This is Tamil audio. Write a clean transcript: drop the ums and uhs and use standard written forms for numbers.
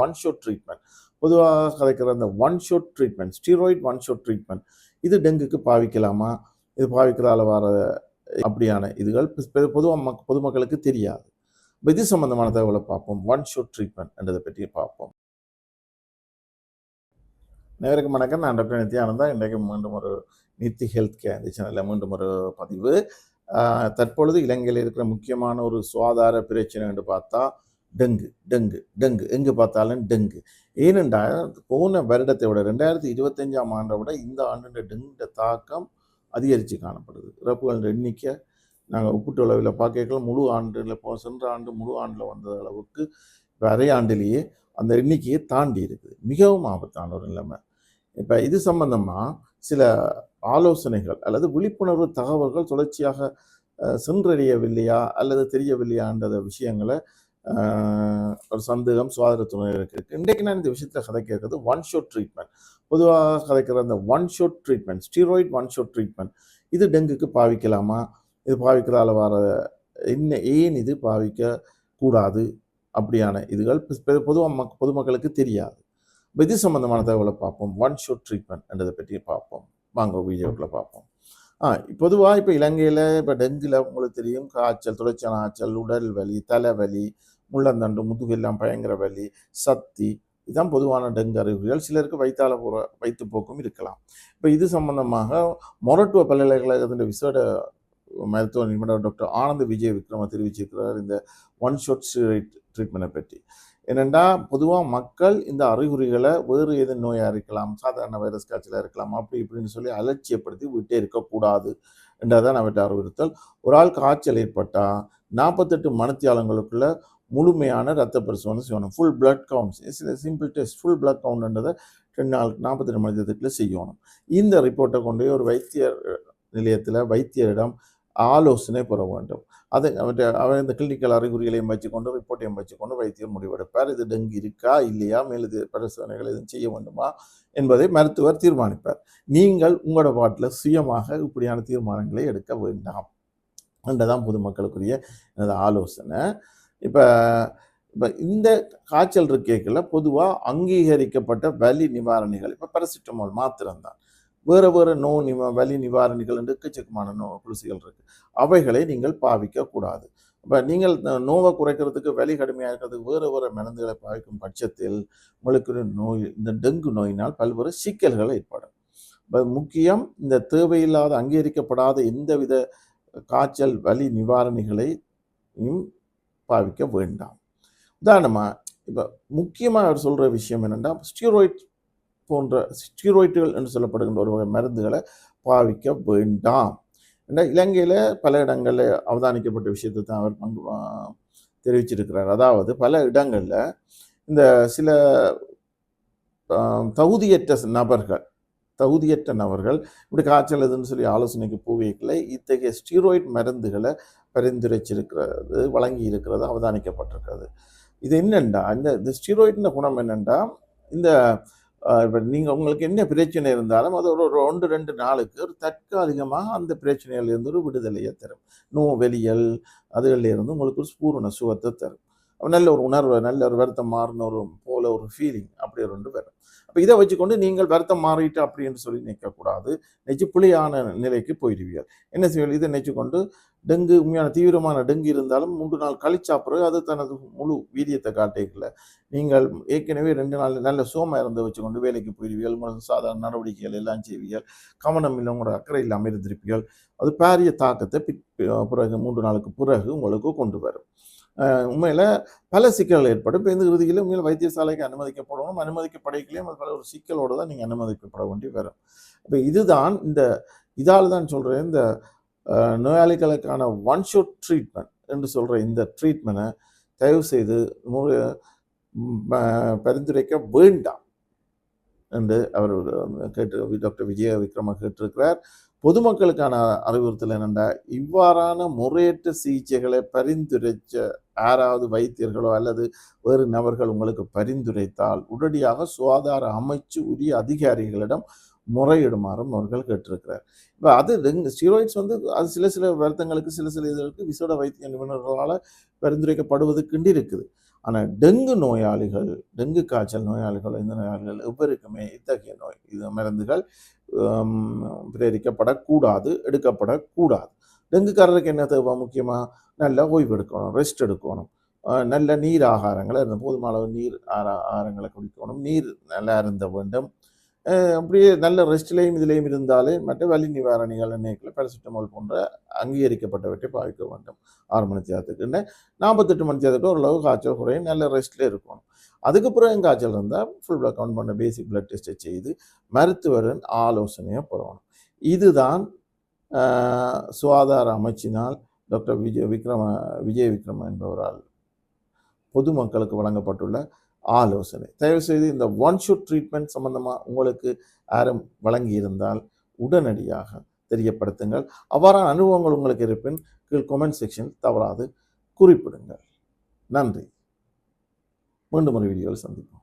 ஒன் ஷாட் ட்ரீட்மெண்ட், பொதுவாக கதைக்கிற அந்த one shot treatment, steroid one shot treatment, இது டெங்குக்கு பாவிக்கலாமா, இது பாவிக்கிறதால வர அப்படியான இதுகள் பொதுவாக பொதுமக்களுக்கு தெரியாது. இது சம்பந்தமான தகவலை பார்ப்போம். ஒன் ஷாட் ட்ரீட்மெண்ட் என்றதை பற்றி பார்ப்போம். நேருக்கு வணக்கம். நான் டாக்டர் நித்யானந்தா. இன்றைக்கு மீண்டும் ஒரு நித்தி ஹெல்த் கேர் இந்த சேனலில் மீண்டும் ஒரு பதிவு. தற்பொழுது இலங்கையில் இருக்கிற முக்கியமான ஒரு சுகாதார பிரச்சனை என்று பார்த்தா டெங்கு டெங்கு டெங்கு எங்கு பார்த்தாலும் டெங்கு. ஏனென்றால் போன வருடத்தை விட 2025ஆம் ஆண்டை விட இந்த ஆண்டு டெங்கு தாக்கம் அதிகரித்து காணப்படுது. இறப்புகள் எண்ணிக்கை நாங்கள் ஒப்பிட்டு அளவில் பார்க்கல முழு ஆண்டில் சென்ற ஆண்டு முழு ஆண்டில் வந்த அளவுக்கு இப்போ அரை ஆண்டிலேயே அந்த எண்ணிக்கையை தாண்டி இருக்குது. மிகவும் ஆபத்தான ஒரு நிலைமை. இப்போ இது சம்பந்தமாக சில ஆலோசனைகள் அல்லது விழிப்புணர்வு தகவல்கள் தொடர்ச்சியாக சென்றடையவில்லையா அல்லது தெரியவில்லையான்ற விஷயங்களை ஒரு சந்தேகம் சுகாதாரத்துறையினருக்கு இருக்குது. இன்றைக்கு நான் இந்த விஷயத்தில் கதை கேட்கறது ஒன் ஷாட் ட்ரீட்மெண்ட், பொதுவாக கதைக்கிற அந்த one shot treatment, steroid one shot treatment, இது டெங்குக்கு பாவிக்கலாமா, இது பாவிக்கிறதால வர ஏன் இது பாவிக்க கூடாது அப்படியான இதுகள் பொதுவாக பொதுமக்களுக்கு தெரியாது. இது சம்பந்தமான தகவலை பார்ப்போம். ஒன் ஷாட் ட்ரீட்மெண்ட் என்றதை பற்றி பார்ப்போம். வாங்க வீடியோக்களை பார்ப்போம். பொதுவாக இப்போ இலங்கையில் இப்போ டெங்குல உங்களுக்கு தெரியும், காய்ச்சல், தொடர்ச்சியான காய்ச்சல், உடல் வலி, தலைவலி, முள்ளந்தண்டு, முதுகெல்லாம் பயங்கர வலி, சக்தி, இதுதான் பொதுவான டெங்கு அறிகுறிகள். சிலருக்கு வயிற்றுப்போக்கும் இருக்கலாம். இப்போ இது சம்பந்தமாக மொரட்டுவ பல்கலைக்கழகத்தின் விசேட மருத்துவ நிபுணர் டாக்டர் ஆனந்த் விஜய் விக்ரம தெரிவிச்சிருக்கிறார் இந்த ஒன் ஷாட் ட்ரீட்மெண்ட்டை பற்றி. ஏனென்றா பொதுவாக மக்கள் இந்த அறிகுறிகளை வேறு எது நோயாக இருக்கலாம், சாதாரண வைரஸ் காய்ச்சலாக இருக்கலாம், அப்படி இப்படின்னு சொல்லி அலட்சியப்படுத்தி விட்டே இருக்கக்கூடாது என்றதான் அவற்றை அறிவுறுத்தல். ஒரு ஆள் காய்ச்சல் ஏற்பட்டால் 48 மணித்தியாலங்களுக்குள்ள முழுமையான ரத்த பரிசோதனை செய்யணும். Full blood counts, simple test, full blood கவுண்ட்ன்றதை 48 மணித்தியாலத்துக்குள்ள செய்யணும். இந்த ரிப்போர்ட்டை கொண்டு ஒரு வைத்தியர் நிலையத்தில் வைத்தியரிடம் ஆலோசனை பெற வேண்டும். அவர் இந்த கிளினிக்கல் அறிகுறிகளையும் வச்சுக்கொண்டு ரிப்போர்ட்டையும் வச்சுக்கொண்டு வைத்தியர் முடிவெடுப்பார். இது டெங்கு இருக்கா இல்லையா, மேலது பரிசோதனைகள் எதுவும் செய்ய வேண்டுமா என்பதை மருத்துவர் தீர்மானிப்பார். நீங்கள் உங்களோட பாட்டில் சுயமாக இப்படியான தீர்மானங்களை எடுக்க வேண்டாம் என்றதான் பொதுமக்களுக்குரிய எனது ஆலோசனை. இப்போ இந்த காய்ச்சல் இருக்கேக்கில் பொதுவாக அங்கீகரிக்கப்பட்ட வலி நிவாரணிகள், இப்போ பாராசிட்டமால் மாத்திரம்தான், வேறு வலி நிவாரணிகள் என்று எக்கச்சக்கமான குளிசிகள் இருக்குது, அவைகளை நீங்கள் பாவிக்கக்கூடாது. இப்போ நீங்கள் நோவை குறைக்கிறதுக்கு வலி கடுமையாக இருக்கிறதுக்கு வேறு மருந்துகளை பாவிக்கும் பட்சத்தில் உங்களுக்கு நோய், இந்த டெங்கு நோயினால் பல்வேறு சிக்கல்கள் ஏற்படும். இப்போ முக்கியம், இந்த தேவையில்லாத அங்கீகரிக்கப்படாத எந்தவித காய்ச்சல் வலி நிவாரணிகளையும் பாவிக்க வேண்டாம். உதாரணமாக இப்போ முக்கியமாக அவர் சொல்கிற விஷயம் என்னென்னா, ஸ்டீராய்டுகள் என்று சொல்லப்படுகின்ற ஒரு வகை மருந்துகளை பாவிக்க வேண்டாம். இலங்கையில் பல இடங்களில் அவதானிக்கப்பட்ட விஷயத்தை தான் அவர் தெரிவிச்சிருக்கிறார். அதாவது பல இடங்களில் இந்த சில தகுதியற்ற நபர்கள் இப்படி காய்ச்சல் எதுன்னு சொல்லி ஆலோசனைக்கு போவியக்கில் இத்தகைய ஸ்டீராய்டு மருந்துகளை பரிந்துரைச்சிருக்கிறது, வழங்கி இருக்கிறது அவதானிக்கப்பட்டிருக்கிறது. இது என்னென்னா, இந்த ஸ்டீராய்டின் குணம் என்னென்னா, இந்த இப்போ நீங்கள் உங்களுக்கு என்ன பிரச்சனை இருந்தாலும் அது ஒரு 1-2 நாளுக்கு ஒரு தற்காலிகமாக அந்த பிரச்சனையிலிருந்து ஒரு விடுதலையை தரும். வெளியல் அதுகளிலிருந்து உங்களுக்கு ஒரு பூரண சுகத்தை தரும். நல்ல ஒரு உணர்வு, நல்ல ஒரு வருத்தம் மாறின ஒரு போல ஒரு ஃபீலிங் அப்படி ஒரு வரும். அப்போ இதை வச்சுக்கொண்டு நீங்கள் வருத்தம் மாறிட்டு அப்படின்னு சொல்லி நிற்கக்கூடாது. பிழையான நிலைக்கு போயிடுவீர்கள். என்ன செய்வீர்கள், இதை நினைச்சுக்கொண்டு டெங்கு உண்மையான தீவிரமான டெங்கு இருந்தாலும் 3 நாள் கழிச்சா பிறகு அது தனது முழு வீரியத்தை காட்டிக்கல. நீங்கள் ஏற்கனவே 2 நாள் நல்ல சோமாக இருந்து வச்சுக்கொண்டு வேலைக்கு போயிடுவீர்கள், சாதாரண நடவடிக்கைகள் எல்லாம் செய்வீர்கள், கவனம் இல்லை, உங்களோட அக்கறை இல்லாமல் இருந்திருப்பீர்கள். அது பாரிய தாக்கத்தை பிறகு 3 நாளுக்கு பிறகு உங்களுக்கு கொண்டு வரும். உண்மையில் பல சிக்கல்கள் ஏற்படும். இப்போ இந்த இறுதியில் உண்மையில் வைத்தியசாலைக்கு அனுமதிக்கப்படணும், அனுமதிக்கப்படைகளையும் அது பல ஒரு சிக்கலோடு தான் நீங்கள் அனுமதிக்கப்பட வேண்டி வரும். இப்போ இதுதான் இதால் தான் சொல்கிறேன், இந்த நோயாளிகளுக்கான ஒன் ஷாட் ட்ரீட்மெண்ட் என்று சொல்கிற இந்த ட்ரீட்மெண்ட்டை தயவு செய்து பரிந்துரைக்க வேண்டாம் என்று அவர் டாக்டர் விஜய விக்ரம கேட்டிருக்கிறார். பொதுமக்களுக்கான அறிவுறுத்தல் என்னென்னா, இவ்வாறான முறையற்ற சிகிச்சைகளை பரிந்துரைச்ச யாராவது வைத்தியர்களோ அல்லது வேறு நபர்கள் உங்களுக்கு பரிந்துரைத்தால் உடனடியாக சுகாதார அமைச்சு உரிய அதிகாரிகளிடம் முறையிடுமாறும் அவர்கள் கேட்டிருக்கிறார். இப்போ அது ஸ்டீராய்ட்ஸ் அது சில வருத்தங்களுக்கு சில இதற்கு விசேட வைத்திய நிபுணர்களால் பரிந்துரைக்கப்படுவதற்குண்டு இருக்குது. ஆனால் டெங்கு நோயாளிகள், டெங்கு காய்ச்சல் நோயாளிகள், இந்த நோயாளிகள் எவருக்குமே இத்தகைய நோய் இது மருந்துகள் பிரேரிக்கப்படக்கூடாது, எடுக்கப்படக்கூடாது. டெங்குக்காரருக்கு என்ன தேவை? முக்கியமாக நல்ல ஓய்வு எடுக்கணும், ரெஸ்ட் எடுக்கணும், நல்ல நீர் ஆகாரங்களை போதுமான அளவு நீர் ஆகாரங்களை குடிக்கணும், நீர் நல்லா இருந்த வேண்டும். அப்படியே நல்ல ரெஸ்ட்லேயும் இதிலையும் இருந்தாலே மற்ற வலி நிவாரணிகள் எண்ணெய்களை பேராசிட்டமால் போன்ற அங்கீகரிக்கப்பட்டவற்றை பாவிக்க வேண்டும். 6 மணி நேரத்துக்குன்னு 48 மணி நேரத்துக்கு ஓரளவு காய்ச்சல் குறையும், நல்ல ரெஸ்ட்லேயே இருக்கணும். அதுக்கப்புறம் காய்ச்சல் இருந்தால் ஃபுல் பிளட் கவுண்ட் பண்ண பேசிக் பிளட் டெஸ்ட்டை செய்து மருத்துவரின் ஆலோசனையை பெறணும். இதுதான் சுகாதார அமைச்சினால் டாக்டர் விஜய் விக்ரம என்பவரால் பொதுமக்களுக்கு வழங்கப்பட்டுள்ள ஆலோசனை. தயவுசெய்து இந்த ஒன் ஷூட் ட்ரீட்மெண்ட் சம்பந்தமாக உங்களுக்கு யாரும் வழங்கியிருந்தால் உடனடியாக தெரியப்படுத்துங்கள். அவ்வாறான அனுபவங்கள் உங்களுக்கு இருப்பின் கீழ் கமெண்ட் செக்ஷன் தவறாது குறிப்பிடுங்கள். நன்றி. மீண்டும் ஒரு வீடியோவில் சந்திப்போம்.